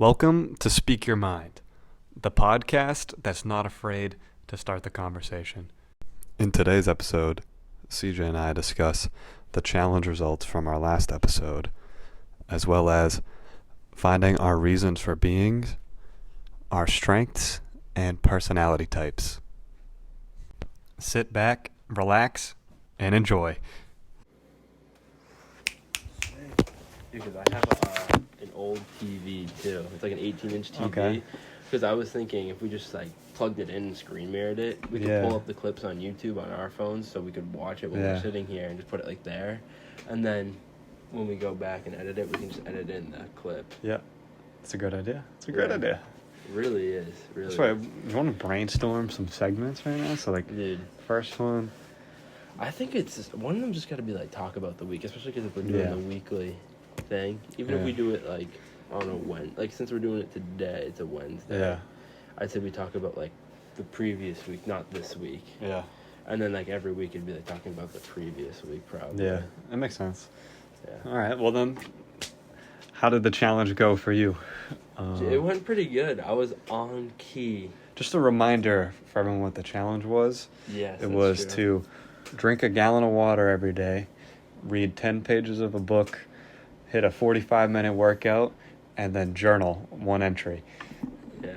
Welcome to Speak Your Mind, the podcast that's not afraid to start the conversation. In today's episode, CJ and I discuss the challenge results from our last episode, as well as finding our reasons for being, our strengths, and personality types. Sit back, relax, and enjoy. Because I have an old TV too. It's like an 18-inch TV. Okay. Because I was thinking if we just like plugged it in and screen mirrored it, we could pull up the clips on YouTube on our phones so we could watch it when we're sitting here and just put it like there. And then when we go back and edit it, we can just edit in the clip. Yeah, it's a good idea. It's a great idea. It really is. Really. That's why you want to brainstorm some segments right now. So Dude. First one. I think it's just, one of them just got to be like talk about the week, especially because if we're doing the weekly thing. Even if we do it like, I don't know when. Like since we're doing it today, it's a Wednesday. Yeah. I'd say we talk about like the previous week, not this week. Yeah. And then like every week it'd be like talking about the previous week probably. Yeah, that makes sense. Yeah. All right. Well then, how did the challenge go for you? It went pretty good. I was on key. Just a reminder for everyone what the challenge was. Yes. It was to drink a gallon of water every day, read 10 pages of a book, hit a 45-minute workout, and then journal one entry. Yeah.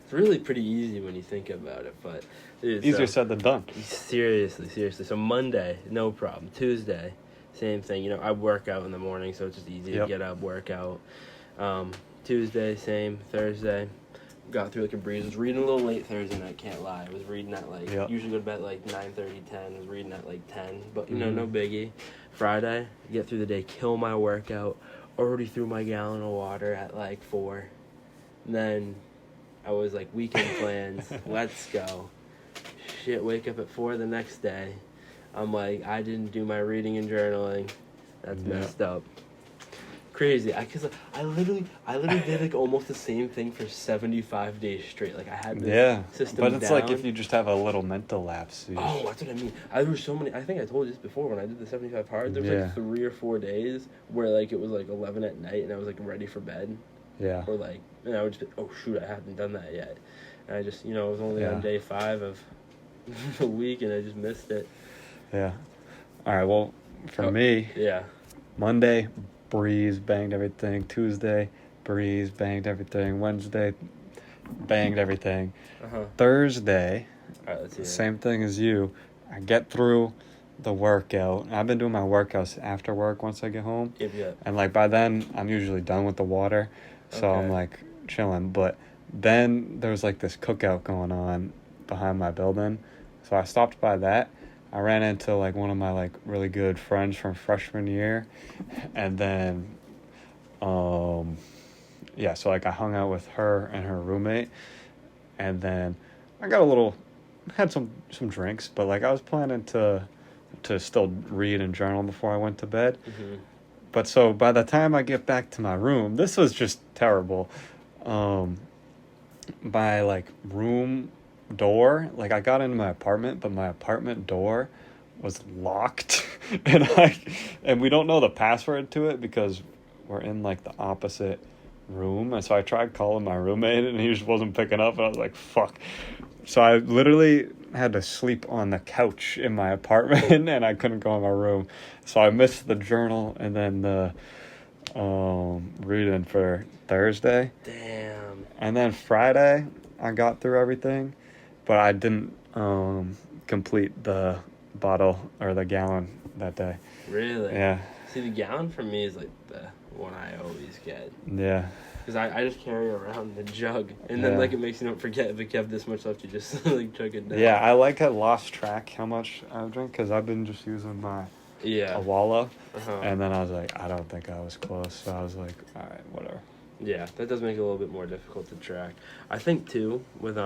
It's really pretty easy when you think about it, but dude, Easier said than done. Seriously. So Monday, no problem. Tuesday, same thing. You know, I work out in the morning, so it's just easy to get up, work out. Tuesday, same. Thursday, got through like a breeze. I was reading a little late Thursday night, can't lie. I was reading at like, usually go to bed at like 9:30, 10. I was reading at like 10, but you know, no biggie. Friday, get through the day, kill my workout, already threw my gallon of water at like 4. And then I was like, weekend plans, let's go. Shit, wake up at 4 the next day. I'm like, I didn't do my reading and journaling. That's messed up. Crazy. Cause I literally did like almost the same thing for 75 days straight. Like I had this system but it's down. like if you just have a little mental lapse. Oh, that's what I mean. There were so many. I think I told you this before when I did the 75 hard. There was like 3 or 4 days where like it was like 11 at night and I was like ready for bed. Yeah. Or like, and I would just be, oh shoot, I haven't done that yet. And I just, I was only on day 5 of the week and I just missed it. Yeah. All right. Well, for me. Yeah. Monday, breeze, banged everything. Tuesday, breeze, banged everything. Wednesday, banged everything. Thursday, all right, let's see same thing as you. I get through the workout. I've been doing my workouts after work once I get home. Yep. And like by then, I'm usually done with the water. So I'm like chilling. But then there's like this cookout going on behind my building. So I stopped by that. I ran into like one of my like really good friends from freshman year, and then, so like I hung out with her and her roommate, and then I had some drinks, but like I was planning to still read and journal before I went to bed. But so by the time I get back to my room, this was just terrible. My like room door, like I got into my apartment, but my apartment door was locked and we don't know the password to it because we're in like the opposite room. And so I tried calling my roommate and he just wasn't picking up, and I was like, fuck. So I literally had to sleep on the couch in my apartment and I couldn't go in my room. So I missed the journal and then the reading for Thursday. Damn. And then Friday I got through everything, but I didn't complete the bottle or the gallon that day. Really? Yeah. See, the gallon for me is like the one I always get. Yeah. Because I just carry around the jug, and then like it makes you not forget if you have this much left, you just like chug it down. Yeah, I like had lost track how much I drink because I've been just using my Awala, and then I was like, I don't think I was close, so I was like, all right, whatever. Yeah, that does make it a little bit more difficult to track. I think too with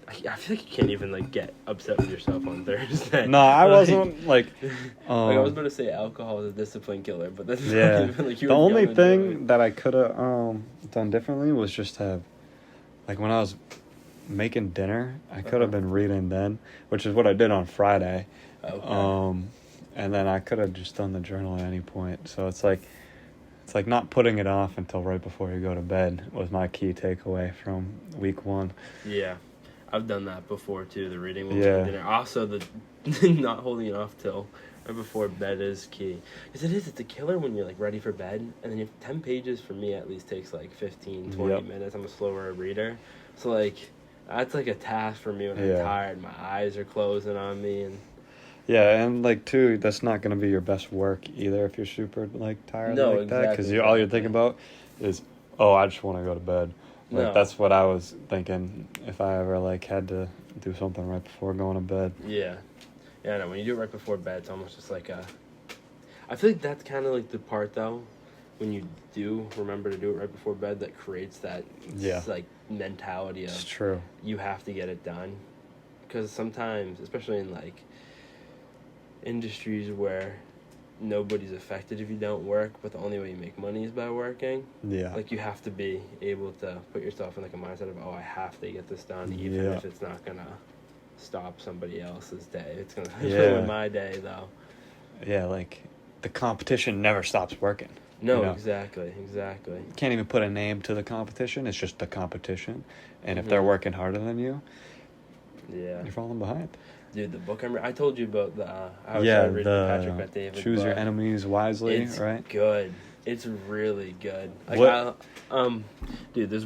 I feel like you can't even like get upset with yourself on Thursday. No, I wasn't like. Like I was about to say alcohol is a discipline killer, but that's not even like you. The only thing that I could have done differently was just have, like when I was making dinner, I could have been reading then, which is what I did on Friday. Okay. And then I could have just done the journal at any point. So it's like, it's like not putting it off until right before you go to bed was my key takeaway from week 1. Yeah, I've done that before too. The reading while Yeah. dinner. Also, the not holding it off till right before bed is key. Because it's a killer when you're like ready for bed, and then you have 10 pages for me at least takes like 15, 20 Yep. minutes. I'm a slower reader, so like that's like a task for me when Yeah. I'm tired. My eyes are closing on me, and Yeah, and like too, that's not gonna be your best work either if you're super like tired No, like that, because exactly, all you're exactly. thinking about is, oh, I just want to go to bed. Like No. that's what I was thinking if I ever like had to do something right before going to bed. yeah, I know when you do it right before bed, it's almost just like a. I feel like that's kind of like the part though, when you do remember to do it right before bed, that creates that Yeah. like mentality It's of true. you have to get it done, because sometimes, especially in like industries where nobody's affected if you don't work, but the only way you make money is by working. Yeah. Like you have to be able to put yourself in like a mindset of, oh, I have to get this done, even Yeah. if it's not gonna stop somebody else's day. It's gonna Yeah. ruin my day though. Yeah, like the competition never stops working. No, You know? exactly. Can't even put a name to the competition. It's just the competition, and if they're Mhm. working harder than you, Yeah, you're falling behind. dude, the book I told you about the I was Yeah, reading the Patrick Bet-David Choose Your book. Enemies Wisely, It's right? good. It's really good. Like What- dude, there's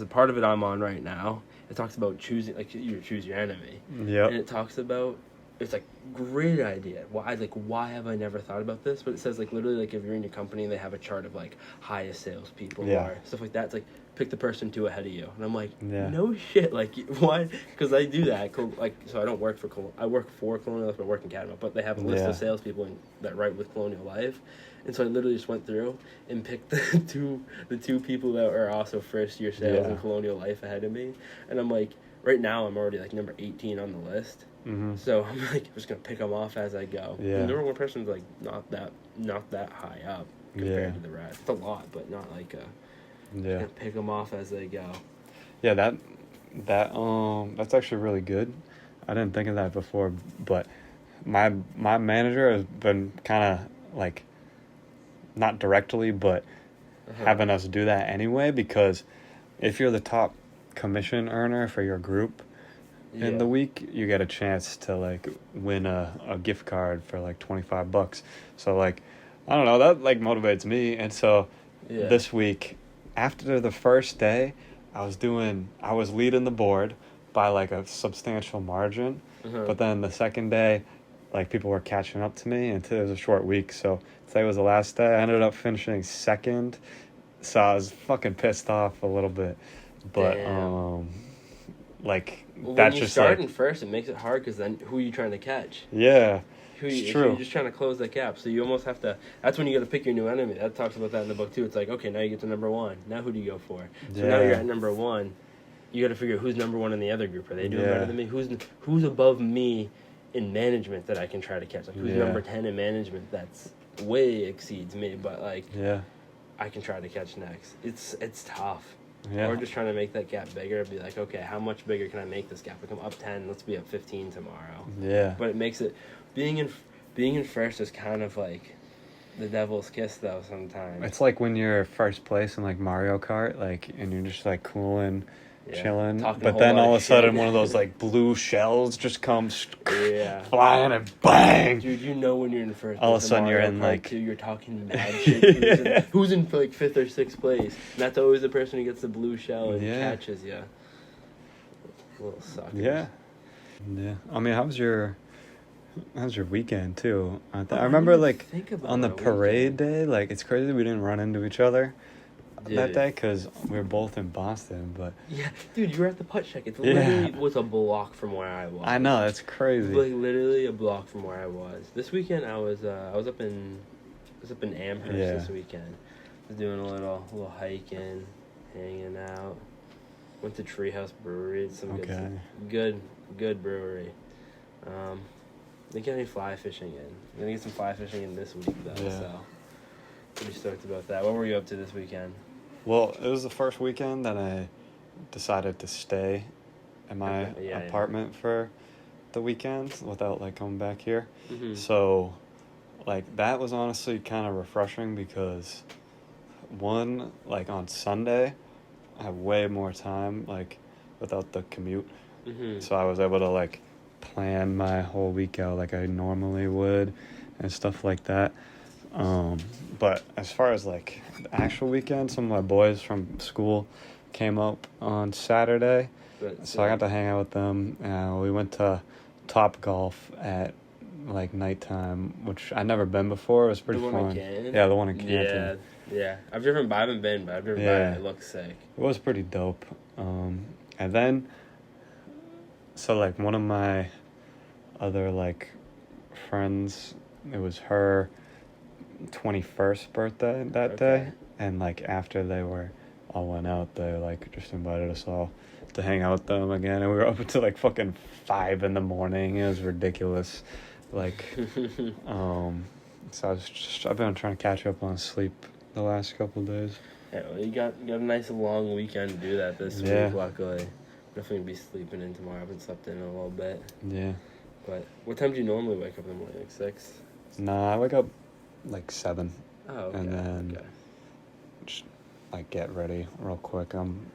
a part of it I'm on right now. It talks about choosing, like, you choose your enemy. Yep. And it talks about, it's like, great idea. Why have I never thought about this? But it says, like, literally, like, if you're in your company, they have a chart of, like, highest salespeople Yeah. or stuff like that. It's like, pick the person 2 ahead of you. And I'm like, Yeah. no shit. Like, why? Because I do that. Like, so I don't work for I work for Colonial Life, but I work in Catamount. But they have a list Yeah. of salespeople that write with Colonial Life. And so I literally just went through and picked the two people that are also first-year sales Yeah. in Colonial Life ahead of me. And I'm like, right now I'm already, like, number 18 on the list. Mm-hmm. So I'm like, I'm just gonna pick them off as I go. Yeah. And number one person's like not that high up compared Yeah. to the rest. It's a lot, but not like Yeah. gonna pick them off as they go. Yeah, that's actually really good. I didn't think of that before, but my manager has been kind of like, not directly, but having us do that anyway, because if you're the top commission earner for your group in the week, you get a chance to like win a gift card for like $25. So like, I don't know, that like motivates me. And so this week, after the first day, I was leading the board by like a substantial margin. But then the second day, like people were catching up to me, and today was a short week, so today was the last day. I ended up finishing second, so I was fucking pissed off a little bit. But like, Well, that's when you just start like, in first, it makes it hard because then who are you trying to catch? yeah, It's true. You're just trying to close that gap, so you almost have to. That's when you got to pick your new enemy. That talks about that in the book too. It's like, okay, now you get to number 1. Now who do you go for? So now you're at number 1. You got to figure out who's number 1 in the other group. Are they doing better than me? Who's above me in management that I can try to catch? Like who's number 10 in management that's way exceeds me, but like I can try to catch next. It's tough. Yeah. Or just trying to make that gap bigger. Be like, okay, how much bigger can I make this gap? Like I'm up 10. Let's be up 15 tomorrow. Yeah. But it makes it being in first is kind of like the devil's kiss though sometimes. It's like when you're first place in like Mario Kart, like, and you're just like cooling, chilling, Talking a but whole then lot all of of a sudden shit. one of those like blue shells just comes Yeah. flying and bang. Dude, you know when you're in first. All of a place sudden Mario you're in, Kart like- 2, you're talking mad shit. Who's in like 5th or 6th place? And that's always the person who gets the blue shell and catches you. Little suckers. Yeah. I mean, how's your weekend too? I remember like on the parade day, like it's crazy we didn't run into each other that day because we were both in Boston. But yeah, dude, you were at the putt check. It literally was a block from where I was. I know, that's crazy. Like literally a block from where I was. This weekend I was up in Amherst this weekend. I was doing a little hiking, hanging out. Went to Treehouse Brewery. It's some good brewery. They get any fly fishing in. I'm gonna get some fly fishing in this week though. Yeah. So pretty stoked about that. What were you up to this weekend? Well, it was the first weekend that I decided to stay in my apartment for the weekend without like coming back here. Mm-hmm. So like that was honestly kind of refreshing because one, like on Sunday, I have way more time, like without the commute. Mm-hmm. So I was able to like plan my whole week out like I normally would and stuff like that. But as far as like the actual weekend, some of my boys from school came up on Saturday. So I got to hang out with them. We went to Top Golf at like nighttime, which I'd never been before. It was pretty the fun. one in Canton? Yeah, the one in Canton. Yeah. I haven't been, but I've driven by it. It looks sick. It was pretty dope. And then, so like one of my other like friends, it was her 21st birthday that day, and like after they were all went out, they like just invited us all to hang out with them again, and we were up until like fucking 5 a.m. It was ridiculous. Like so I've been trying to catch up on sleep the last couple of days. Yeah, well, you got a nice long weekend to do that this week, luckily. Definitely be sleeping in tomorrow. I haven't slept in a little bit. Yeah. But what time do you normally wake up in the morning? Like 6? Nah, I wake up like 7. Oh, okay. And then just like get ready real quick. I'm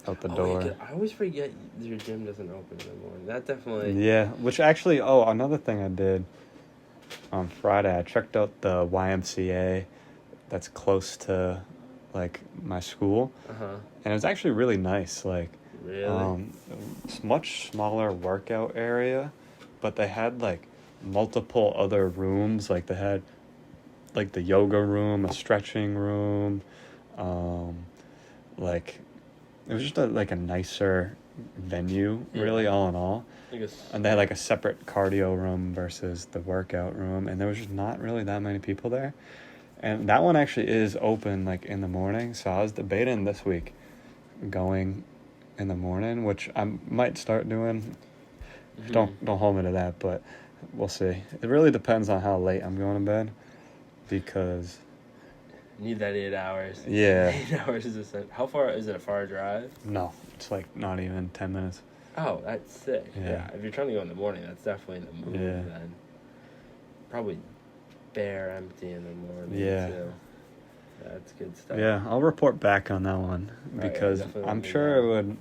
out the Oh, door. wait, I always forget your gym doesn't open in the morning. That definitely... Yeah, which actually, another thing I did on Friday, I checked out the YMCA that's close to like my school. And it was actually really nice. Like, really? It's much smaller workout area, but they had like multiple other rooms. Like they had like the yoga room, a stretching room, like it was just like a nicer venue, really, all in all. And they had like a separate cardio room versus the workout room, and there was just not really that many people there. And that one actually is open like in the morning, so I was debating this week going in the morning, which I might start doing. Mm-hmm. Don't hold me to that, but we'll see. It really depends on how late I'm going to bed, because you need that 8 hours. Yeah. 8 hours is essential. How far is it? A far drive? No, it's like not even 10 minutes. Oh, that's sick. Yeah. If you're trying to go in the morning, that's definitely the move. Then probably bare empty in the morning. Too. That's good stuff. Yeah, I'll report back on that one, because I'm sure it would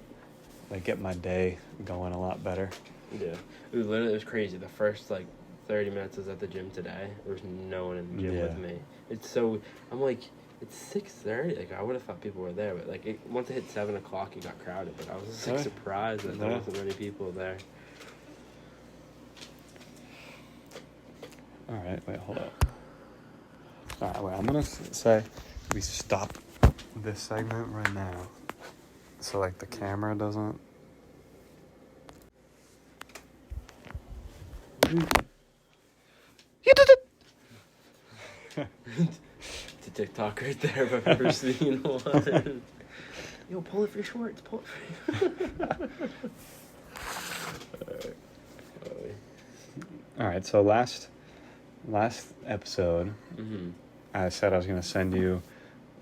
like get my day going a lot better. Yeah, it was crazy. The first like 30 minutes I was at the gym today. There was no one in the gym with me. I'm like, it's 6:30. Like I would have thought people were there, but like once it hit 7 o'clock, it got crowded. But I was just like surprised that there wasn't many people there. All right, wait, hold up. All right, wait, I'm gonna say we stop this segment right now, so like the camera doesn't. You did it. It's a TikTok right there if I've ever seen one. Yo, pull it for your shorts. Pull it for your... All right, so last episode, I said I was going to send you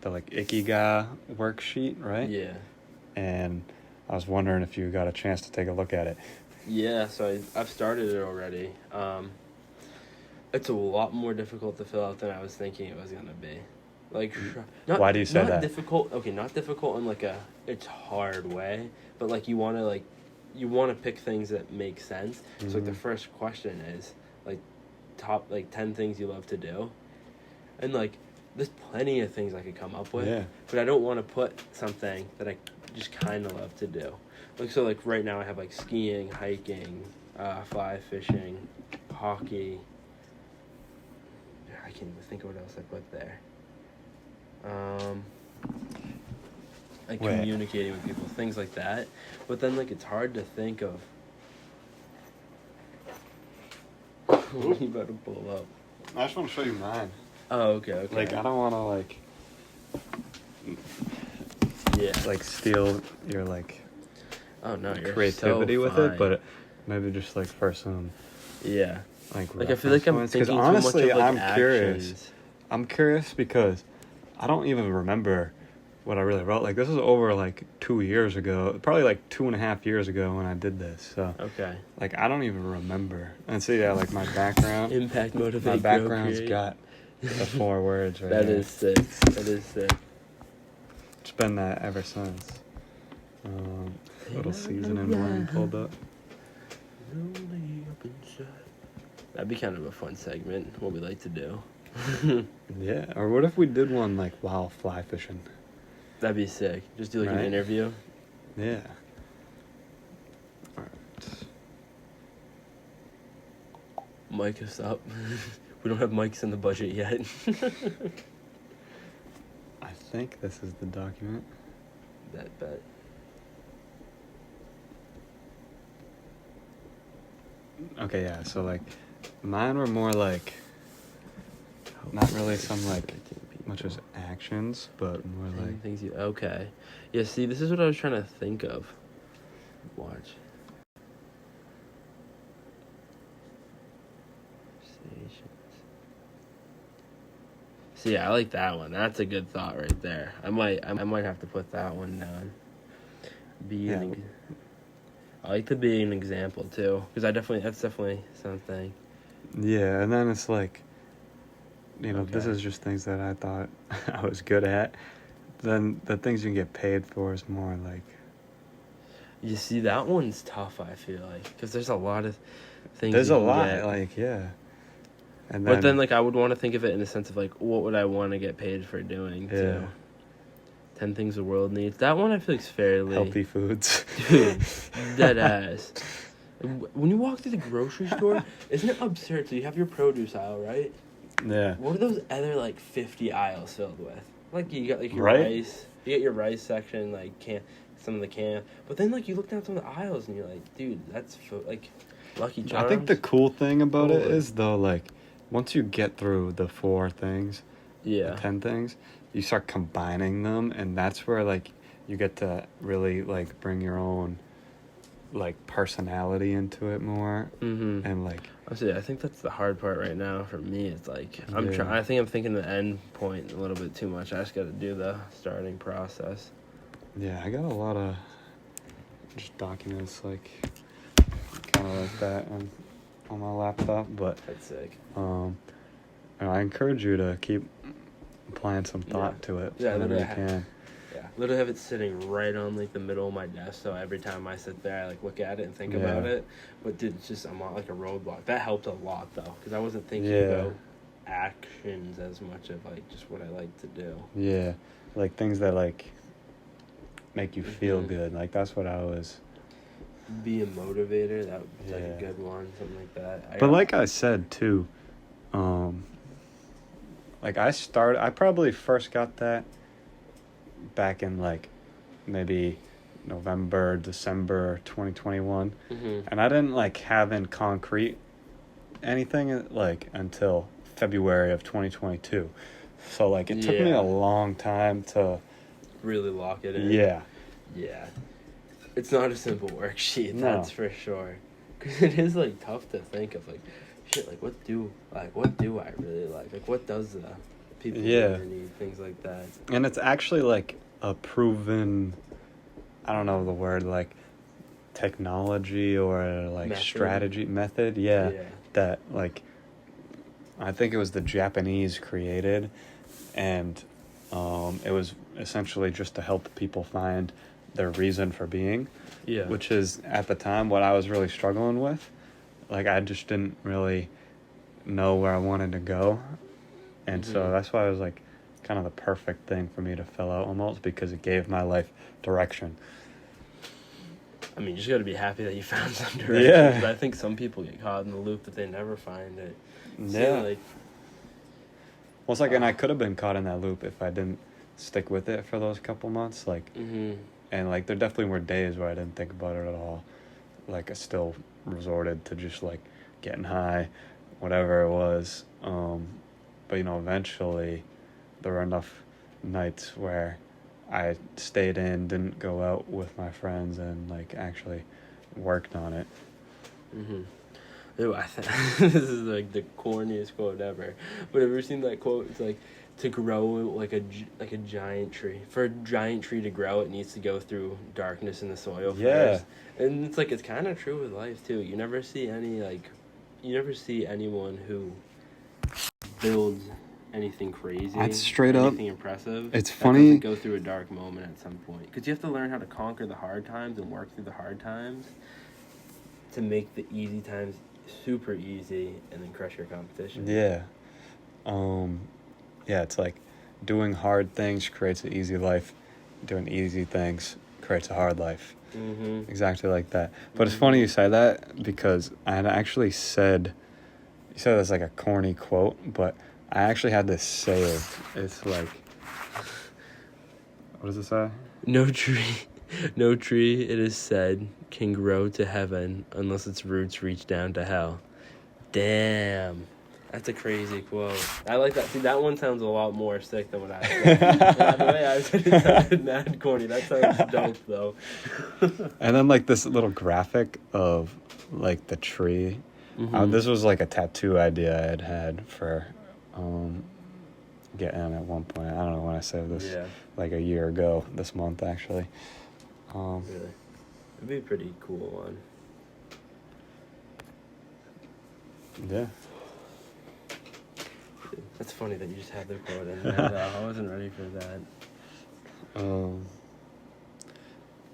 the like Ikigai worksheet, right? Yeah. And I was wondering if you got a chance to take a look at it. Yeah, so I've started it already. It's a lot more difficult to fill out than I was thinking it was going to be. Like, why do you say that? Not difficult. Okay, not difficult in like it's hard way, but like you want to pick things that make sense. Mm-hmm. So like the first question is like top like 10 things you love to do, and like there's plenty of things I could come up with, but I don't want to put something that I just kind of love to do. Like so like right now I have like skiing, hiking, fly fishing, hockey. I can't even think of what else I put there. Like communicating with people, things like that. But then like it's hard to think of. What are you about to pull up? I just want to show you mine. Oh, okay. Like I don't want to like steal your like your creativity with it, but maybe just like for some like I feel like I'm thinking too honestly, much of, like, I'm curious. I'm curious because I don't even remember what I really wrote. Like this was over like 2 years ago, probably like 2.5 years ago when I did this. So like I don't even remember. And see, like my background, impact, motivate, my background's got the 4 words right That there. is sick. It's been that ever since. Little seasoning blend pulled up. That'd be kind of a fun segment, what we like to do. Yeah, or what if we did one like while fly fishing? That'd be sick. Just do like an Right? interview. Yeah. Alright. Mic us up. We don't have mics in the budget yet. I think this is the document. Bet. Okay, yeah, so like mine were more like not really some like much as actions, but more like things you okay. Yeah, see, this is what I was trying to think of. Watch. See, I like that one. That's a good thought right there. I might have to put that one down. I like to be an example too, because that's definitely something. yeah, and then it's like, you know, this Okay. is just things that I thought I was good at. Then the things you can get paid for is more like. You see, that one's tough, I feel like, because there's a lot of things. There's you a can lot, get. like, yeah. And But then, like, I would want to think of it in the sense of, like, what would I want to get paid for doing, yeah, too? 10 Things the World Needs. That one I feel like is fairly... healthy foods. Dude, dead ass. When you walk through the grocery store, isn't it absurd? So you have your produce aisle, right? Yeah. What are those other, like, 50 aisles filled with? Like, you got, like, your Right? rice. You get your rice section, like, some of the can. But then, like, you look down some of the aisles, and you're like, dude, that's, like, Lucky Charms. I think the cool thing about it Holy. is, though, like, once you get through the 4 things, Yeah. the 10 things, you start combining them, and that's where, like, you get to really, like, bring your own, like, personality into it more. Mm-hmm. And, like... I think that's the hard part right now for me. It's like, Yeah. I think I'm thinking the end point a little bit too much. I just got to do the starting process. Yeah, I got a lot of just documents, like, kind of like that on my laptop, but That's sick. I encourage you to keep applying some thought to it whenever you can. Yeah, literally have it sitting right on like the middle of my desk, so every time I sit there, I like look at it and think Yeah. about it. But dude, it's just I'm on like a roadblock. That helped a lot though, because I wasn't thinking Yeah. about actions as much of like just what I like to do. Yeah, like things that like make you feel Mhm. good. Like that's what I was. Be a motivator. That would be like Yeah. a good one, something like that. But like I said too, like I probably first got that back in like maybe November, December 2021. Mm-hmm. And I didn't like have in concrete anything like until February of 2022. So like it took me Yeah. a long time to Really lock it in. yeah. Yeah. It's not a simple worksheet, No. that's for sure. Because it is, like, tough to think of, like, shit, like, what do I really like? Like, what does the people Yeah. really need? Things like that. And it's actually like a proven, I don't know the word, like technology or like Method. strategy method. Yeah. That like, I think it was the Japanese created, and it was essentially just to help people find their reason for being, Yeah. which is at the time what I was really struggling with. Like I just didn't really know where I wanted to go, and so Mhm. that's why it was like kind of the perfect thing for me to fill out almost, because it gave my life direction. I mean, you just got to be happy that you found some direction. Yeah. 'Cause I think some people get caught in the loop that they never find it. Yeah. So, like, Well, it's like, and I could have been caught in that loop if I didn't stick with it for those couple months. Like, mm-hmm. and like, there definitely were days where I didn't think about it at all. Like, I still resorted to just like getting high, whatever it was. But you know, eventually, there were enough nights where I stayed in, didn't go out with my friends, and like actually worked on it. Mm-hmm. Ew, this is like the corniest quote ever. But have you ever seen that quote? It's like, to grow like a giant tree. For a giant tree to grow, it needs to go through darkness in the soil Yeah. first. And it's like, it's kind of true with life too. You never see anyone who builds anything crazy. That's straight up. Anything impressive. It's that funny. Go through a dark moment at some point, because you have to learn how to conquer the hard times and work through the hard times to make the easy times super easy, and then crush your competition. Yeah. Yeah, it's like doing hard things creates an easy life. Doing easy things creates a hard life. Mm-hmm. Exactly like that. But it's funny you say that, because I had actually said, you said it's like a corny quote, but I actually had this saved. It's like, what does it say? No tree, it is said, can grow to heaven unless its roots reach down to hell. Damn. That's a crazy quote. I like that. See, that one sounds a lot more sick than what I said. The way I said it sounded mad corny. That sounds dope, though. And then, like, this little graphic of, like, the tree. Mm-hmm. This was, like, a tattoo idea I had for getting at one point. I don't know when I saved this. Yeah. Like, a year ago, this month, actually. Really? It'd be a pretty cool one. Yeah. That's funny that you just had the quote in there. I wasn't ready for that.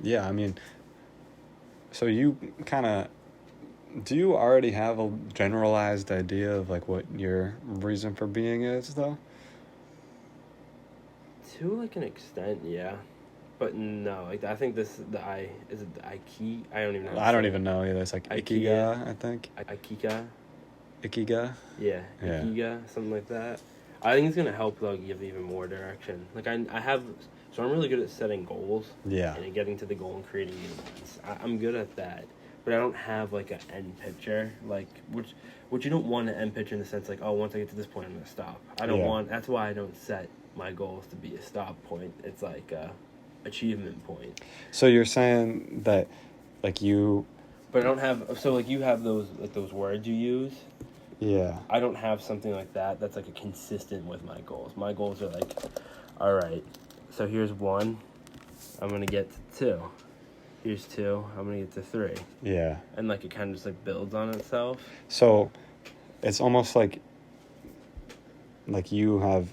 Yeah, I mean, so you kind of, do you already have a generalized idea of, like, what your reason for being is, though? To, like, an extent, yeah. But no, like, I think is it the Aiki? I don't even know. I don't even know either. It's like Ikea. Ikiga, I think. Aikika? Ikiga? Yeah, Ikiga, something like that. I think it's going to help, though, give even more direction. Like, I have, so I'm really good at setting goals. Yeah. And getting to the goal and creating new ones. I'm good at that. But I don't have, like, an end picture, like, which you don't want an end picture in the sense, like, oh, once I get to this point, I'm going to stop. I don't want, that's why I don't set my goals to be a stop point. It's like a achievement point. So you're saying that, like, you... But I don't have, so, like, you have those, like, those words you use. Yeah. I don't have something like that that's, like, a consistent with my goals. My goals are, like, all right, so here's 1, I'm going to get to 2. Here's 2, I'm going to get to 3. Yeah. And, like, it kind of just, like, builds on itself. So it's almost like you have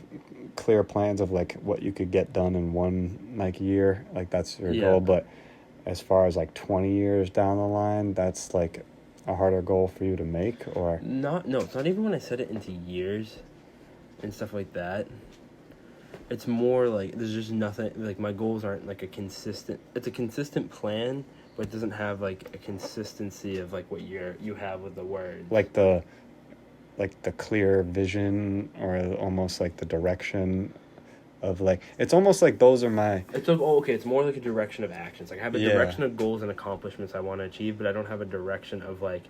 clear plans of, like, what you could get done in 1, like, year. Like, that's your goal. But as far as, like, 20 years down the line, that's, like, a harder goal for you to make, or? No, it's not even when I set it into years and stuff like that. It's more like there's just nothing, like, my goals aren't, like, it's a consistent plan, but it doesn't have, like, a consistency of, like, what you have with the words. Like the clear vision, or almost like the direction of, like, it's almost like those are my... It's it's more like a direction of actions. Like, I have a direction of goals and accomplishments I want to achieve, but I don't have a direction of, like,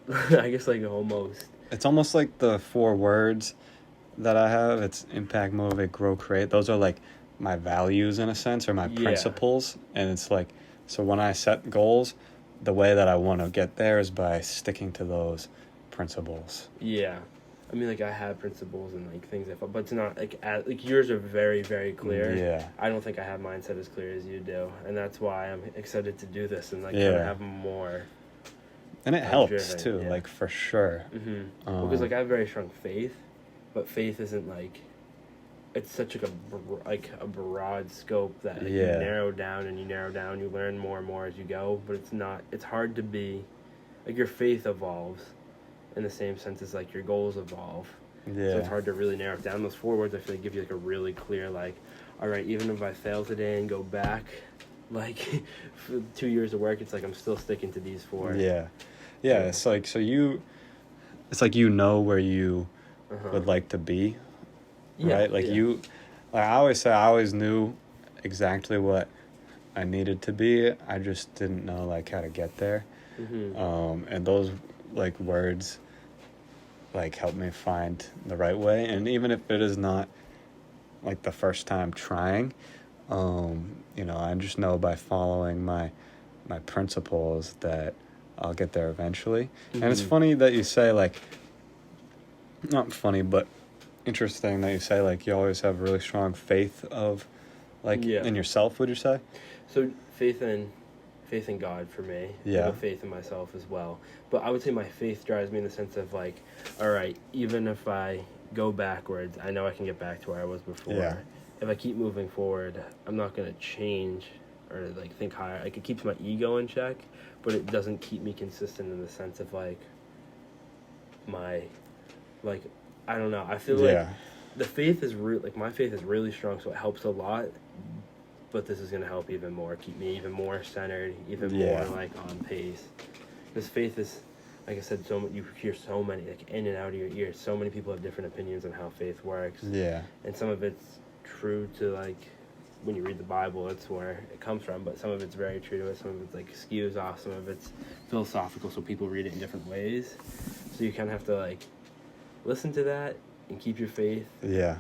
I guess, like, almost. It's almost like the 4 words that I have. It's impact, motivate, grow, create. Those are, like, my values in a sense, or my principles. And it's like, so when I set goals, the way that I want to get there is by sticking to those principles. Yeah. I mean, like, I have principles and, like, things but it's not, like, like, yours are very, very clear. Yeah. I don't think I have mine set as clear as you do, and that's why I'm excited to do this and, like, kind of have more. And it helps, too, like, for sure. Mm-hmm. Because, like, I have very strong faith, but faith isn't, like, it's such, like, a broad scope that, like, you narrow down, you learn more and more as you go, but it's hard to be, like, your faith evolves in the same sense as, like, your goals evolve. Yeah. So it's hard to really narrow it down. Those 4 words, I feel like, give you, like, a really clear, like, all right, even if I fail today and go back, like, for 2 years of work, it's like I'm still sticking to these 4. Yeah. Yeah, it's like, it's like you know where you would like to be, right? Like, I always say I always knew exactly what I needed to be. I just didn't know, like, how to get there. Mm-hmm. And those, like, words, like, help me find the right way. And even if it is not, like, the first time trying, you know, I just know by following my principles that I'll get there eventually. Mm-hmm. And it's funny that you say, like, not funny, but interesting that you say, like, you always have really strong faith of, like, in yourself, would you say? So faith in God for me. Yeah. I have faith in myself as well. But I would say my faith drives me in the sense of, like, all right, even if I go backwards, I know I can get back to where I was before. Yeah. If I keep moving forward, I'm not going to change or like think higher. Like, it keeps my ego in check, but it doesn't keep me consistent in the sense of like my, like, I don't know. I feel like the faith is my faith is really strong, so it helps a lot. But this is going to help even more, keep me even more centered, even more like on pace. Because faith is, like I said, you hear so many, like, in and out of your ears. So many people have different opinions on how faith works. Yeah. And some of it's true to, like, when you read the Bible, that's where it comes from. But some of it's very true to it. Some of it's, like, skews off. Some of it's philosophical, so people read it in different ways. So you kind of have to, like, listen to that and keep your faith. Yeah.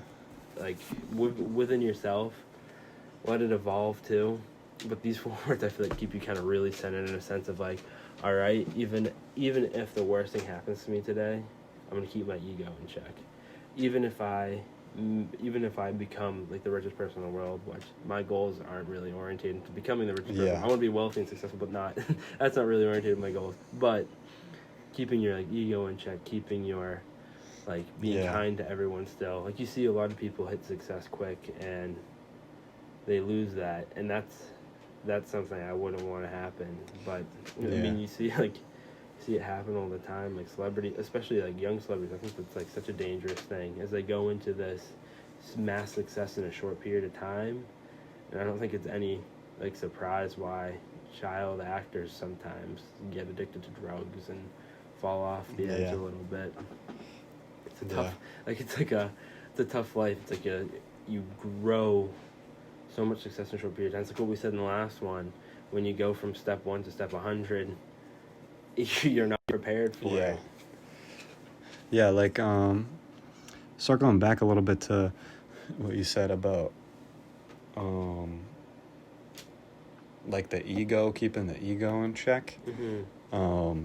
Like, within yourself. Let it evolve too. But these 4 words, I feel like, keep you kind of really centered in a sense of like, all right, even if the worst thing happens to me today, I'm gonna keep my ego in check. Even if I become like the richest person in the world, which my goals aren't really oriented to becoming the richest person. I want to be wealthy and successful, but not that's not really oriented to my goals. But keeping your like ego in check, keeping your like being kind to everyone still. Like, you see a lot of people hit success quick and they lose that, and that's something I wouldn't want to happen. But I mean, you see it happen all the time, like celebrity, especially like young celebrities. I think that's like such a dangerous thing as they go into this mass success in a short period of time. And I don't think it's any like surprise why child actors sometimes get addicted to drugs and fall off the edge a little bit. It's a tough, it's a tough life. It's like you grow so much success in a short period of time. It's like what we said in the last one. When you go from step 1 to step 100, you're not prepared for it. Yeah, like circling back a little bit to what you said about like the ego, keeping the ego in check. Mm-hmm.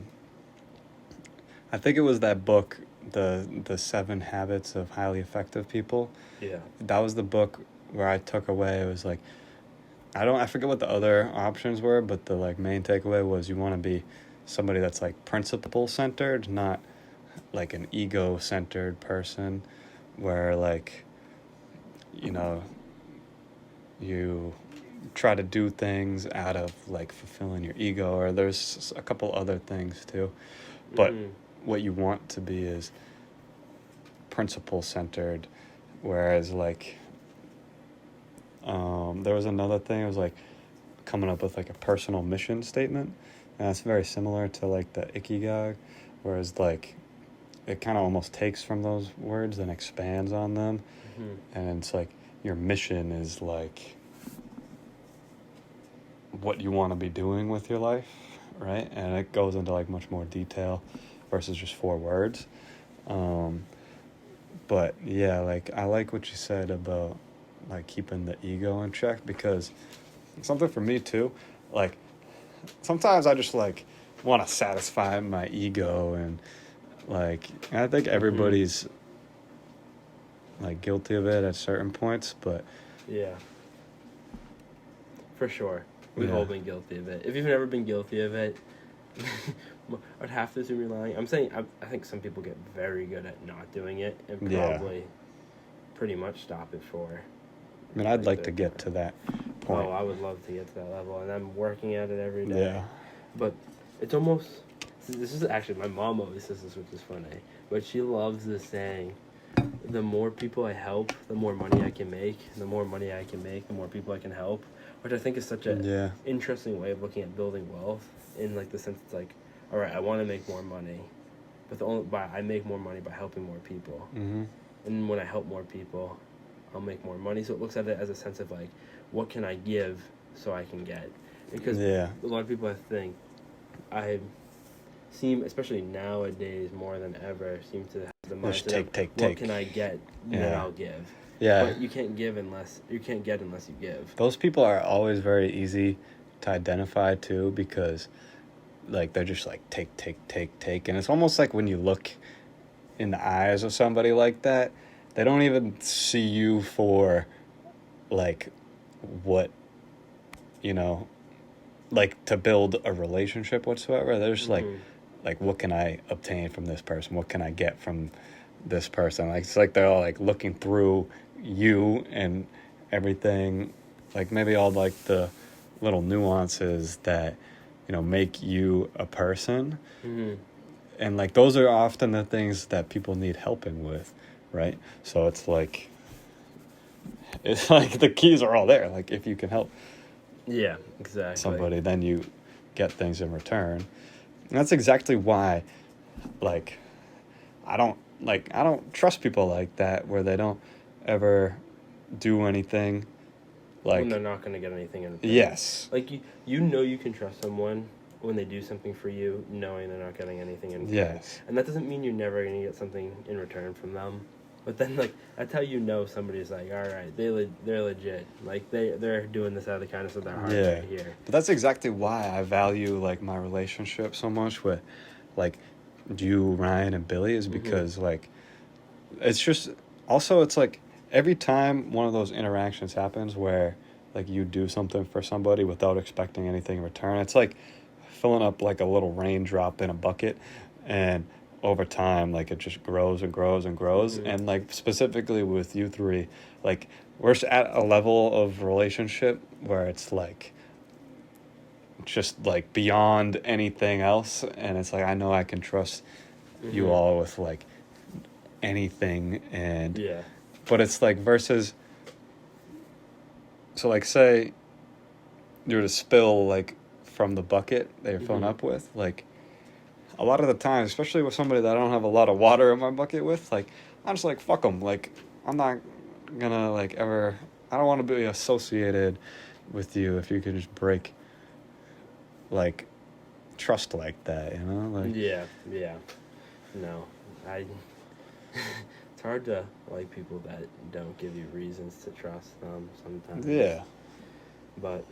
I think it was that book, the 7 Habits of Highly Effective People. Yeah. That was the book where I took away, it was like, I forget what the other options were, but the like main takeaway was you want to be somebody that's like principle centered, not like an ego centered person where like, you know, you try to do things out of like fulfilling your ego, or there's a couple other things too. But what you want to be is principle centered, whereas like there was another thing, it was like coming up with like a personal mission statement, and that's very similar to like the Ikigai, whereas like it kind of almost takes from those words and expands on them. And it's like your mission is like what you want to be doing with your life, right? And it goes into like much more detail versus just 4 words. But yeah, like I like what you said about like keeping the ego in check, because something for me too, like sometimes I just like want to satisfy my ego, and like I think everybody's like guilty of it at certain points, but yeah, for sure, we've all been guilty of it. If you've never been guilty of it, I'd have to assume you're lying. I'm saying I think some people get very good at not doing it and probably pretty much stop it for. I mean, I'd like to get to that point. Oh, I would love to get to that level, and I'm working at it every day. Yeah. But it's almost, this is actually, my mom always says this, which is funny, but she loves this saying, the more people I help, the more money I can make. The more money I can make, the more people I can help, which I think is such a interesting way of looking at building wealth, in like the sense it's like, all right, I want to make more money, but I make more money by helping more people. And when I help more people, I'll make more money. So it looks at it as a sense of like, what can I give so I can get? Because a lot of people, I think, especially nowadays more than ever, seem to have the mindset of take. What can I get that I'll give? Yeah. But you can't get unless you give. Those people are always very easy to identify too, because like they're just like take, and it's almost like when you look in the eyes of somebody like that, they don't even see you for like what, you know, like to build a relationship whatsoever. They're just like what can I obtain from this person? What can I get from this person. Like, it's like they're all like looking through you and everything, like maybe all like the little nuances that, make you a person. Mm-hmm. And like those are often the things that people need helping with, right? So it's like the keys are all there. Like, if you can help exactly somebody, then you get things in return. And that's exactly why, like, I don't trust people like that, where they don't ever do anything. Like, when they're not going to get anything in return. Yes. Like, you can trust someone when they do something for you, knowing they're not getting anything in return. Yes. And that doesn't mean you're never going to get something in return from them. But then, like, that's how you know somebody's like, all right, they're legit. Like, they're doing this out of the kindness of their heart right here. But that's exactly why I value, like, my relationship so much with, like, you, Ryan, and Billy, is because, like, it's just, also, it's like, every time one of those interactions happens where, like, you do something for somebody without expecting anything in return, it's like filling up, like, a little raindrop in a bucket, and over time, like, it just grows and grows and grows. And, like, specifically with you three, like, we're at a level of relationship where it's like just like beyond anything else, and it's like I know I can trust you all with like anything. And but it's like, versus, so like, say you were to spill like from the bucket that you're filling up with, like, a lot of the time, especially with somebody that I don't have a lot of water in my bucket with, like, I'm just like, fuck them. Like, I'm not gonna, like, ever, I don't want to be associated with you if you could just break, like, trust like that, Like, No, it's hard to like people that don't give you reasons to trust them sometimes. But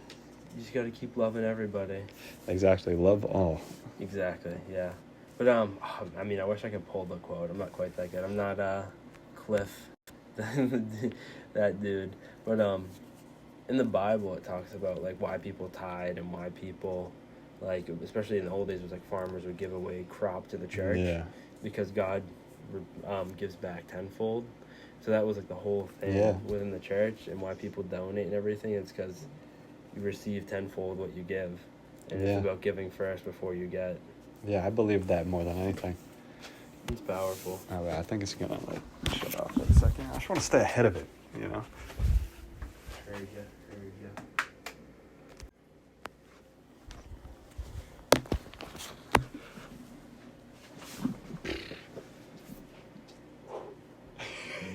you just got to keep loving everybody. Exactly. Love all. Exactly, yeah. But, I mean, I wish I could pull the quote. I'm not quite that good. I'm not, Cliff, that dude. But, in the Bible, it talks about, like, why people tithe and why people, like, especially in the old days, it was like farmers would give away crop to the church. Yeah. Because God, gives back tenfold. So that was, like, the whole thing within the church, and why people donate and everything. It's because you receive tenfold what you give. And it's about giving first before you get. Yeah, I believe that more than anything. It's powerful. Oh, I think it's gonna, like, shut off in a second. I just want to stay ahead of it, Heard ya.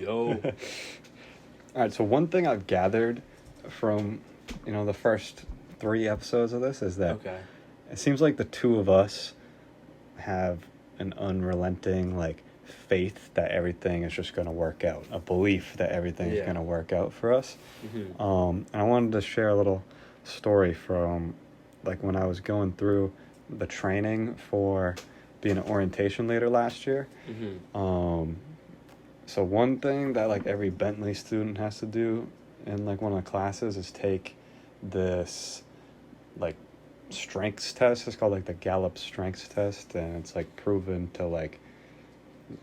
Yo. All right, so one thing I've gathered from, the first 3 episodes of this is that it seems like the two of us have an unrelenting, like, faith that everything is just going to work out, a belief that everything is going to work out for us. And I wanted to share a little story from, like, when I was going through the training for being an orientation leader last year. So one thing that, like, every Bentley student has to do in, like, one of the classes is take this, like, strengths test. It's called, like, the Gallup strengths test, and it's, like, proven to, like,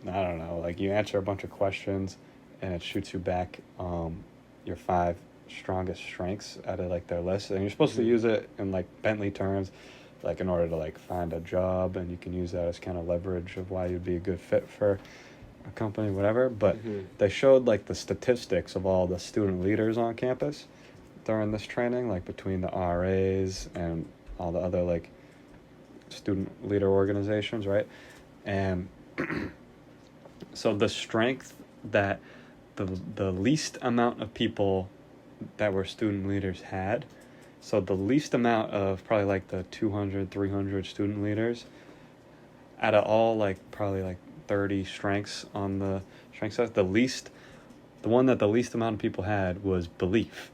I don't know, like, you answer a bunch of questions and it shoots you back your 5 strongest strengths out of, like, their list, and you're supposed to use it in, like, Bentley terms, like, in order to, like, find a job, and you can use that as kind of leverage of why you'd be a good fit for a company, whatever. But they showed, like, the statistics of all the student leaders on campus during this training, like, between the RAs and all the other, like, student leader organizations, right? And so the strength that the least amount of people that were student leaders had, so the least amount of probably, like, the 200, 300 student leaders, out of all, like, probably, like, 30 strengths on the strength test, the one that the least amount of people had was belief.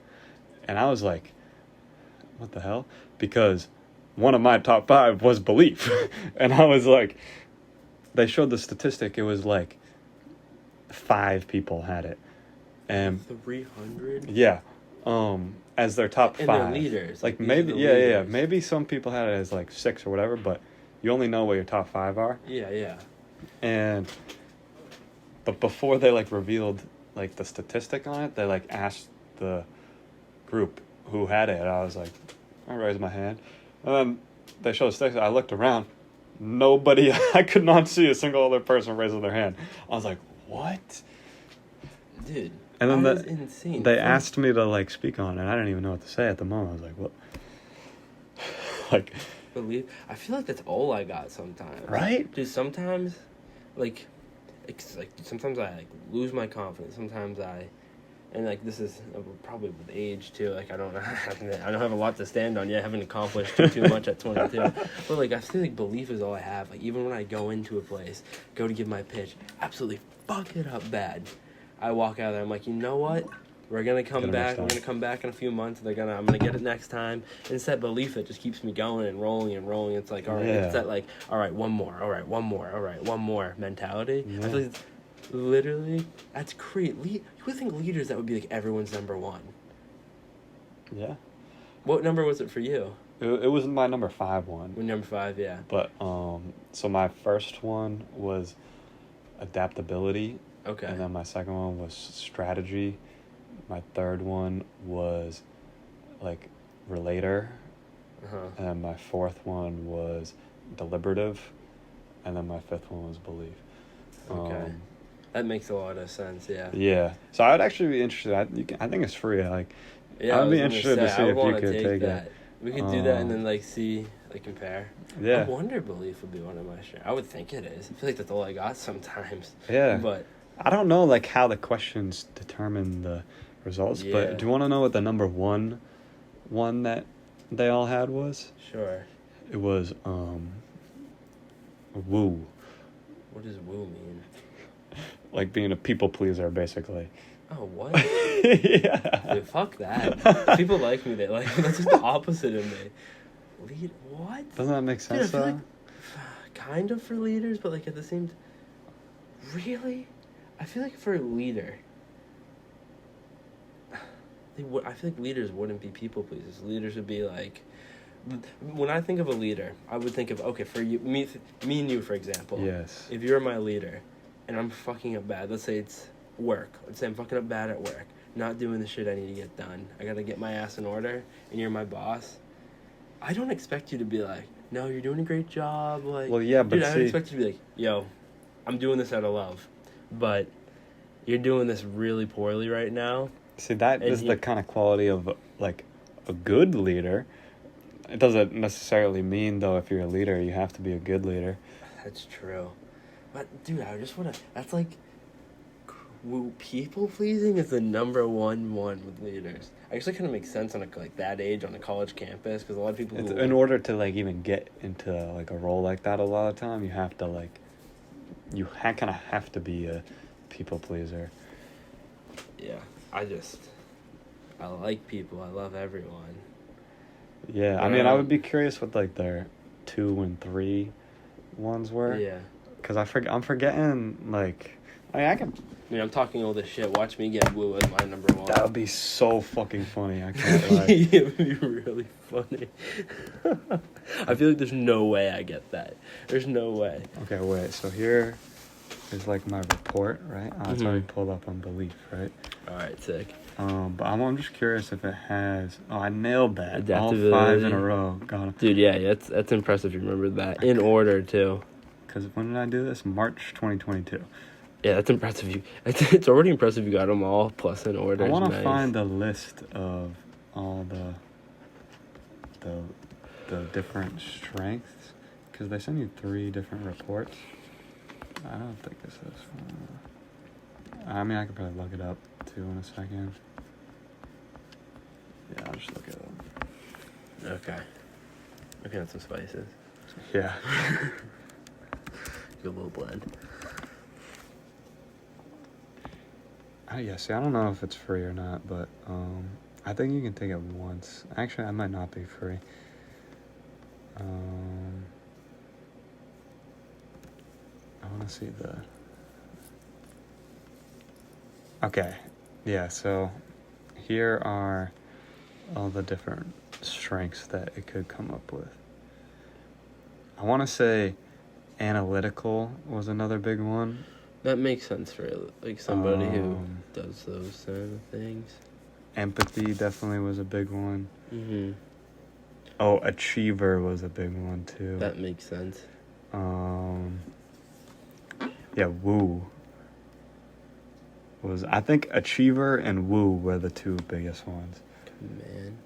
And I was like, what the hell? Because one of my top 5 was belief. And I was like, they showed the statistic, it was like 5 people had it. And 300? Yeah. As their top 5. And they're leaders. Like, maybe, yeah. Maybe some people had it as, like, 6 or whatever, but you only know what your top 5 are. Yeah. And But before they like revealed like the statistic on it, they like asked the group who had it. I was like, I raised my hand, and then they showed the statistic. I looked around, nobody. I could not see a single other person raising their hand. I was like, what? Dude, and then that is insane. They asked me to like speak on it. I didn't even know what to say at the moment. I was like, what? Like, I feel like that's all I got sometimes. Right? Dude, sometimes, like, sometimes I like lose my confidence. Sometimes and like this is probably with age too. Like I don't have a lot to stand on yet. I haven't accomplished too much at 22. But like I feel like belief is all I have. Like even when I go into a place, go to give my pitch, absolutely fuck it up bad. I walk out there. I'm like, you know what? We're gonna come back. We're gonna come back in a few months. I'm gonna get it next time. And it's that belief that just keeps me going and rolling and rolling. It's like, all right, It's that like, all right, one more, all right, one more, all right, one more mentality. Yeah. I feel like it's literally that's crazy. You would think leaders that would be like everyone's number one. Yeah. What number was it for you? It was my number 5 one. Number 5, yeah. But so my first one was adaptability. Okay. And then my second one was strategy. My third one was like relator. And then my fourth one was deliberative. And then my fifth one was belief. Okay. That makes a lot of sense, yeah. Yeah. So I would actually be interested. I think it's free. Like, yeah, I'd be interested to see if you could take that. it. We could do that and then like see, like compare. Yeah. I wonder belief would be one of my strengths. I would think it is. I feel like that's all I got sometimes. Yeah. But I don't know like how the questions determine the results, but do you want to know what the number one that they all had was? Sure. It was woo. What does woo mean? Like being a people pleaser, basically. Oh, what? Yeah. Dude, fuck that. People like me, they like me. That's just the opposite of me. What? Doesn't that make sense, Dude, I feel though? like, kind of for leaders, but like at the same really? I feel like for a leader, I feel like leaders wouldn't be people pleasers. Leaders would be like, when I think of a leader, I would think of, okay, for you, me and you, for example. Yes. If you're my leader, and I'm fucking up bad, let's say it's work. Let's say I'm fucking up bad at work, not doing the shit I need to get done. I gotta get my ass in order, and you're my boss. I don't expect you to be like, no, you're doing a great job. Like, well, yeah, but dude, I don't expect you to be like, yo, I'm doing this out of love, but you're doing this really poorly right now. See, that is the kind of quality of, like, a good leader. It doesn't necessarily mean, though, if you're a leader, you have to be a good leader. That's true. But, dude, I just want to... That's, like... People-pleasing is the number one with leaders. I guess it kind of makes sense on, like, that age on a college campus, because a lot of people... In order to, like, even get into, like, a role like that a lot of time, you have to, like... You kind of have to be a people-pleaser. Yeah. I like people. I love everyone. Yeah, I mean, I would be curious what, like, their 2 and 3 ones were. Yeah. Because I'm forgetting, like... I mean, I'm talking all this shit. Watch me get woo as my number 1. That would be so fucking funny. I can't lie. It would be really funny. I feel like there's no way I get that. There's no way. Okay, wait. So here is, like, my report, right? It's already pulled up on Belief, right? All right, sick. But I'm just curious if it has... Oh, I nailed that. All Adaptability. 5 in a row. Got 'em. Dude, yeah, that's impressive you remember that. In order, too. Because when did I do this? March 2022. Yeah, that's impressive. It's already impressive you got them all, plus in order. I want to nice. find the list of all the different strengths. Because they send you 3 different reports. I don't think this is... I mean, I could probably look it up, too, in a second. Yeah, I'll just look it up. Okay. Looking at some spices. Yeah. Good little blend. Yeah, see, I don't know if it's free or not, but I think you can take it once. Actually, I might not be free. I want to see the... Okay, yeah, so here are all the different strengths that it could come up with. I want to say analytical was another big one. That makes sense for like somebody who Um, does those kind of things. Empathy definitely was a big one. Mm-hmm. Oh, achiever was a big one too. That makes sense. Yeah, woo was, I think achiever and woo were the two biggest ones. Man.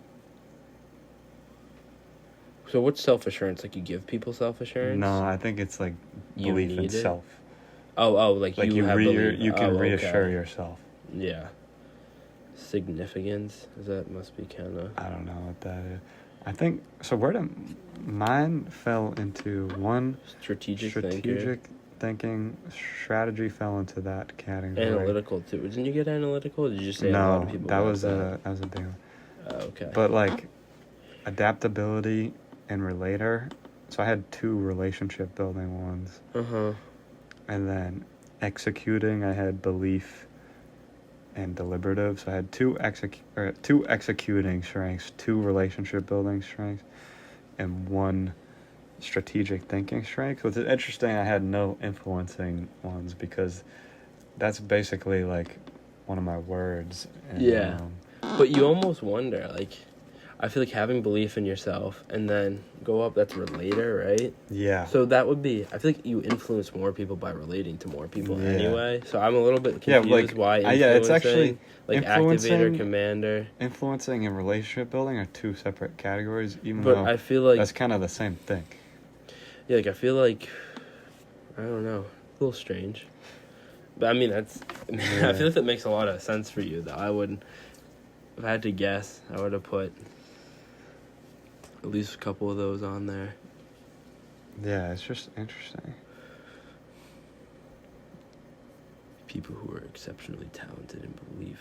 So what's self-assurance? Like you give people self-assurance? No, I think it's like You belief in need it? self. Like Like you have belief. you can reassure Okay. yourself. Yeah. Significance? That must be kind of... I don't know what that is. I think so. Mine fell into one Strategic thinking. Strategy fell into that category. Analytical too. Didn't you get analytical? Or did you just say a lot of people that got was that? that was a big one. Okay. But like adaptability and relator. So I had 2 relationship building ones. Uh-huh. And then executing, I had belief and deliberative. So I had 2 executing strengths, 2 relationship building strengths, and 1 strategic thinking strength. Which is interesting. I had no influencing ones because that's basically like one of my words. And, Yeah. But you almost wonder, like, I feel like having belief in yourself and then go up, that's relator, right? Yeah. So that would be, I feel like you influence more people by relating to more people Yeah. anyway. So I'm a little bit Yeah, confused like, why influencing, yeah, it's actually like influencing- activator, commander. Influencing and relationship building are 2 separate categories, even But though I feel like, that's kind of the same thing. yeah, like I feel like, I don't know, a little strange. But I mean, that's, Yeah. I feel like that makes a lot of sense for you, though. I would, if I had to guess, I would have put at least a couple of those on there. Yeah, it's just interesting. People who are exceptionally talented in belief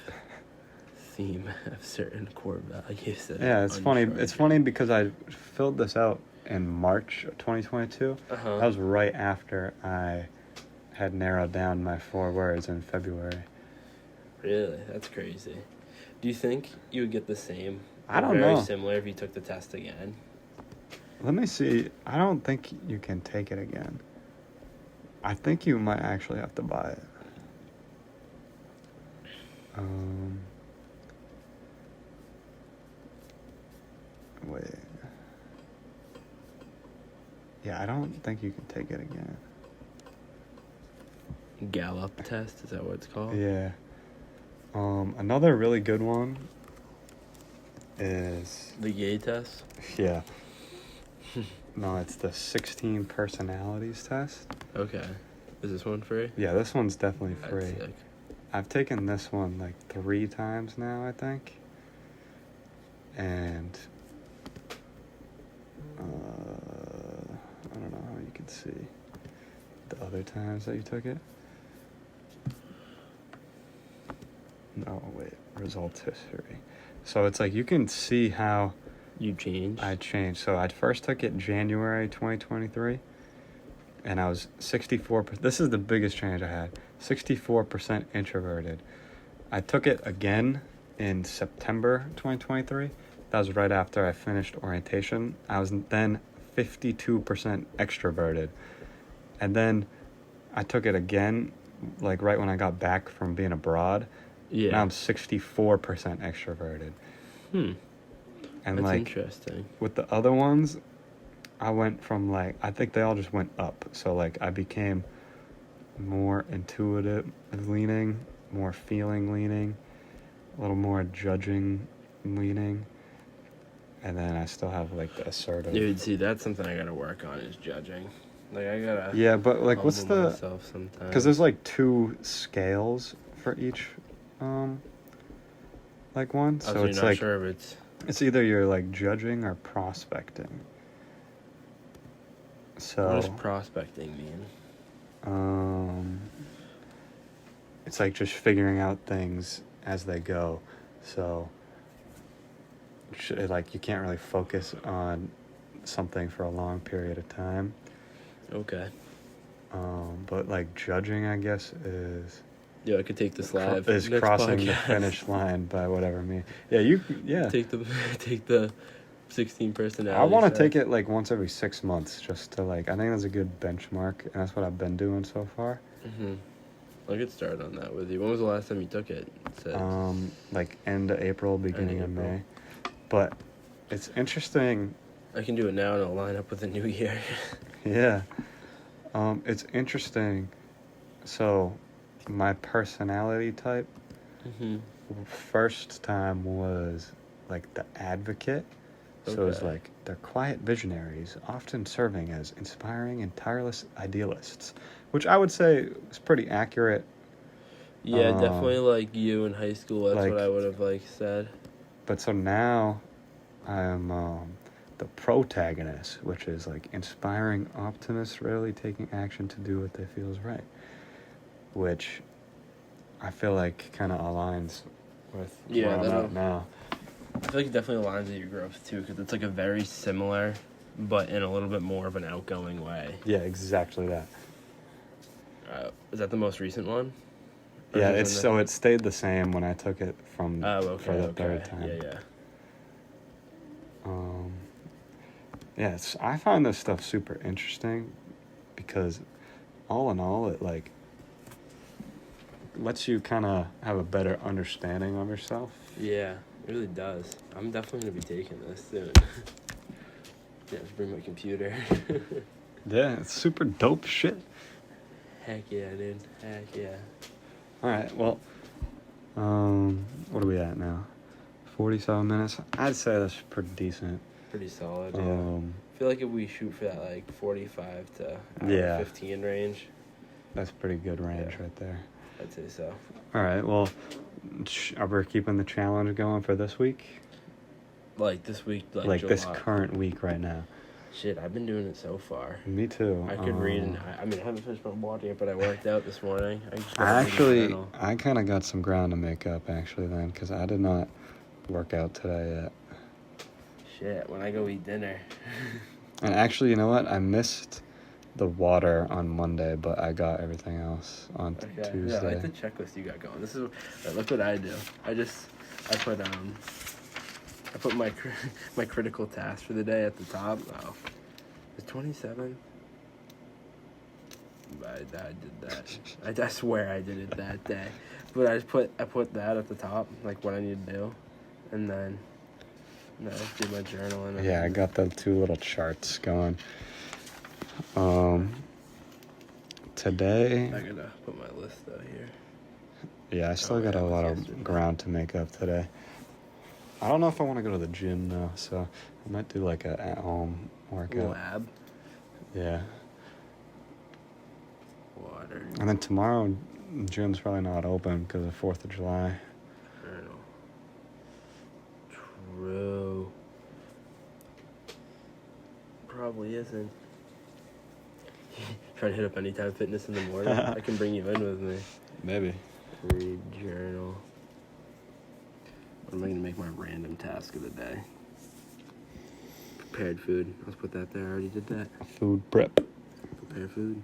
theme have certain core values that Yeah, are it's funny. unchargeable. It's funny because I filled this out in March of 2022. Uh-huh. That was right after I had narrowed down my 4 words in February. Really? That's crazy. Do you think you would get the same? I don't very know. Similar if you took the test again? Let me see. I don't think you can take it again. I think you might actually have to buy it. Wait. Yeah, I don't think you can take it again. Gallup test? Is that what it's called? Yeah. Another really good one is... The gay test? Yeah. No, it's the 16 personalities test. Okay. Is this one free? Yeah, this one's definitely That's free. sick. I've taken this one like 3 times now, I think. And I don't know how you can see the other times that you took it. No, wait, results history. So it's like you can see how You changed? I changed. So I first took it January 2023, and I was 64%. This is the biggest change I had. 64% introverted. I took it again in September 2023. That was right after I finished orientation. I was then 52% extroverted. And then I took it again, like right when I got back from being abroad. Yeah. Now I'm 64% extroverted. And And that's like interesting. with the other ones, I went from like, I think they all just went up. So like I became more intuitive leaning, more feeling leaning, a little more judging leaning. And then I still have like the assertive. Dude, see, that's something I gotta work on is judging. Like, I gotta... Yeah, but like what's humble the... myself sometimes. Because there's like 2 scales for each like one. So So it's you're not like sure if it's... it's either you're like judging or prospecting. So What does prospecting mean? It's like just figuring out things as they go. So like you can't really focus on something for a long period of time. Okay. But like judging, I guess, is Yeah, I could take this live. is next crossing the podcast. finish line by whatever mean. Yeah, yeah. Take the 16 personalities. I want to test. take it like once every 6 months just to like, I think that's a good benchmark, and that's what I've been doing so far. Mm-hmm. I'll get started on that with you. When was the last time you took it? Like end of April, beginning of May. But it's interesting. I can do it now and it'll line up with the new year. Yeah. It's interesting. So, my personality type, first time was like the advocate. So it's like they're quiet visionaries, often serving as inspiring and tireless idealists, which I would say is pretty accurate. Yeah, definitely like you in high school. That's like, what I would have like said. But so now I'm the protagonist, which is like inspiring optimists rarely taking action to do what they feel is right, which I feel like kind of aligns with where I'm at now. I feel like it definitely aligns with your growth too, because it's like a very similar, but in a little bit more of an outgoing way. Yeah, exactly that. Is that the most recent one? Or yeah, it stayed the same when I took it for the third time. Yeah. Yeah, I find this stuff super interesting because all in all, it like lets you kind of have a better understanding of yourself. Yeah, it really does. I'm definitely going to be taking this soon. Yeah, just bring my computer. Yeah, it's super dope shit. Heck yeah, dude. Heck yeah. All right, well, what are we at now? 47 minutes? I'd say that's pretty decent. Pretty solid, yeah. I feel like if we shoot for that, like, 45 to 15 range. That's pretty good range right there. I'd say so. All right, well, are we keeping the challenge going for this week? Like this week, like July. This current week right now. Shit, I've been doing it so far. Me too. I could read, and I haven't finished my water yet, but I worked out this morning. I kind of got some ground to make up, actually, then, because I did not work out today yet. Shit, when I go eat dinner. And actually, you know what? I missed the water on Monday, but I got everything else on Tuesday. Yeah, I like the checklist you got going. This is look what I do. I put my my critical task for the day at the top. Oh, it's 27. I did that. I swear I did it that day. But I put that at the top, like what I need to do, and then I do my journaling. Yeah, I got the 2 little charts going. Today. I gotta put my list out here. Yeah, I still got a lot of ground to make up today. I don't know if I want to go to the gym though, so I might do like a at-home workout. Lab. Yeah. Water. And then tomorrow, gym's probably not open because of 4th of July. Journal. True. Probably isn't. Trying to hit up Anytime Fitness in the morning. I can bring you in with me. Maybe. Read journal. What am I going to make my random task of the day? Prepared food. Let's put that there. I already did that. Food prep. Prepare food.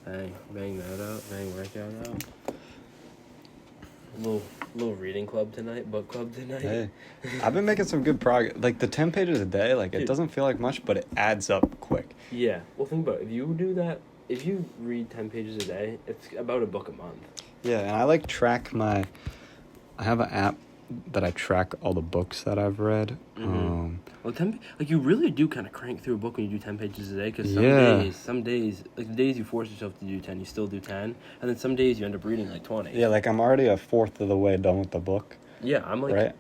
Bang that out. Bang workout out. Little reading club tonight. Book club tonight. Hey, I've been making some good progress. Like the 10 pages a day, like it doesn't feel like much, but it adds up quick. Yeah. Well, think about it. If you do that, if you read 10 pages a day, it's about a book a month. Yeah, and I like track I have an app that I track all the books that I've read. Mm-hmm. Well, you really do kind of crank through a book when you do 10 pages a day, because some days, like the days you force yourself to do 10, you still do 10, and then some days you end up reading like 20. Yeah, like I'm already a fourth of the way done with the book. Yeah, I'm like... Right?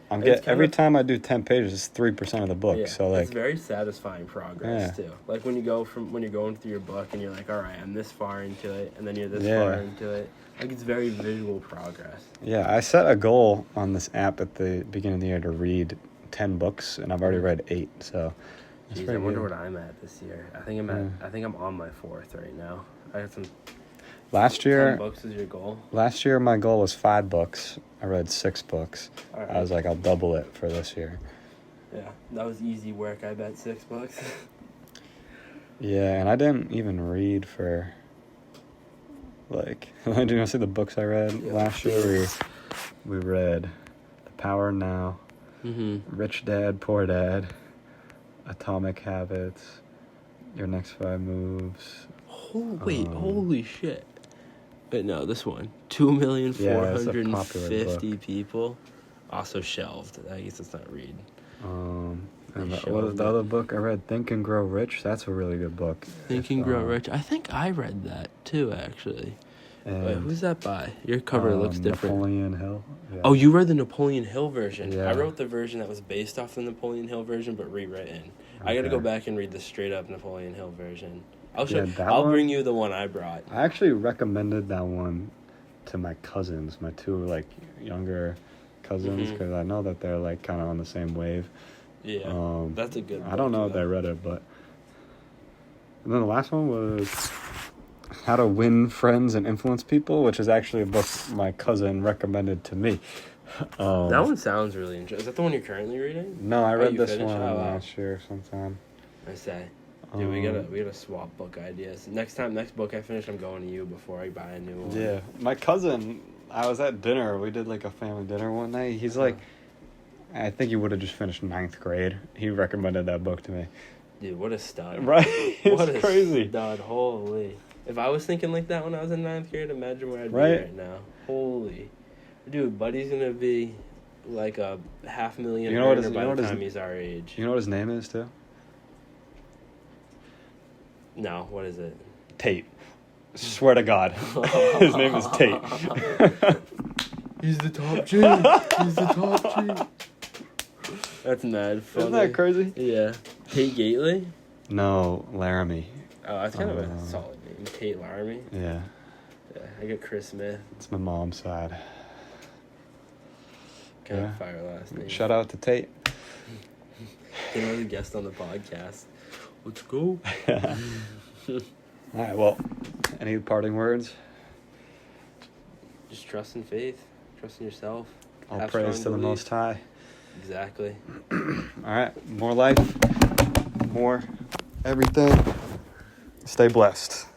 Every time I do 10 pages, it's 3% of the book. Yeah, so like, it's very satisfying progress, too. Like when you're going through your book and you're like, all right, I'm this far into it, and then you're this far into it. Like, it's very visual progress. Yeah, I set a goal on this app at the beginning of the year to read 10 books, and I've already read 8, so... Jeez, I wonder what I'm at this year. I think I'm on my 4th right now. I got some... Last year... 10 books is your goal? Last year, my goal was 5 books. I read 6 books. Right. I was like, I'll double it for this year. Yeah, that was easy work, I bet, 6 books. Yeah, and I didn't even read for... Like, do you see the books I read last year? We read The Power Now, Rich Dad, Poor Dad, Atomic Habits, Your Next 5 Moves. Holy shit. Wait, no, this one. Yeah, it's a popular 2,450,000 book. people. Also shelved. I guess it's not read. And They what was shelved the it. other book I read? Think and Grow Rich. That's a really good book. Think and Grow Rich. I think I read that too, actually. And, Wait, who's that by? Your cover looks different. Napoleon Hill. Yeah. Oh, you read the Napoleon Hill version. Yeah. I wrote the version that was based off the Napoleon Hill version, but rewritten. I got to go Okay. back and read the straight up Napoleon Hill version. I'll Yeah, that I'll one- bring you the one I brought. I actually recommended that one to my cousins, my two like younger cousins, Mhm. because I know that they're like kind of on the same wave. Yeah, that's a good. I don't book, know if they though. read it, but. And then the last one was How to Win Friends and Influence People, which is actually a book my cousin recommended to me. That one sounds really interesting. Is that the one you're currently reading? No, I read you this finished? one Oh, wow. last year sometime. I say. Dude, we gotta swap book ideas. Next book I finish, I'm going to you before I buy a new one. Yeah, my cousin. I was at dinner. We did like a family dinner one night. He's like, I think he would have just finished 9th grade. He recommended that book to me. Dude, what a stud. Right? What It's a crazy. stud. Holy. If I was thinking like that when I was in 9th grade, imagine where I'd be Right? right now. Holy. Dude, Buddy's gonna be like a $500,000 You know what earner his- by you know the what his- time he's our age. You know what his name is too? No, what is it? Tate. Swear to God, his name is Tate. He's the top G. He's the top G. That's mad funny. Isn't that crazy? Yeah. Tate Gately? No, Laramie. Oh, that's kind of a Oh. solid name. Tate Laramie? Yeah, Yeah, I got Chris Smith. it's my mom's side. Kind Yeah. of fire last name. Shout out to Tate. He was a guest on the podcast. Let's go. All right. Well, any parting words? Just trust in faith. Trust in yourself. All Have praise strong to the belief. Most High. Exactly. All right. More life. More everything. Stay blessed.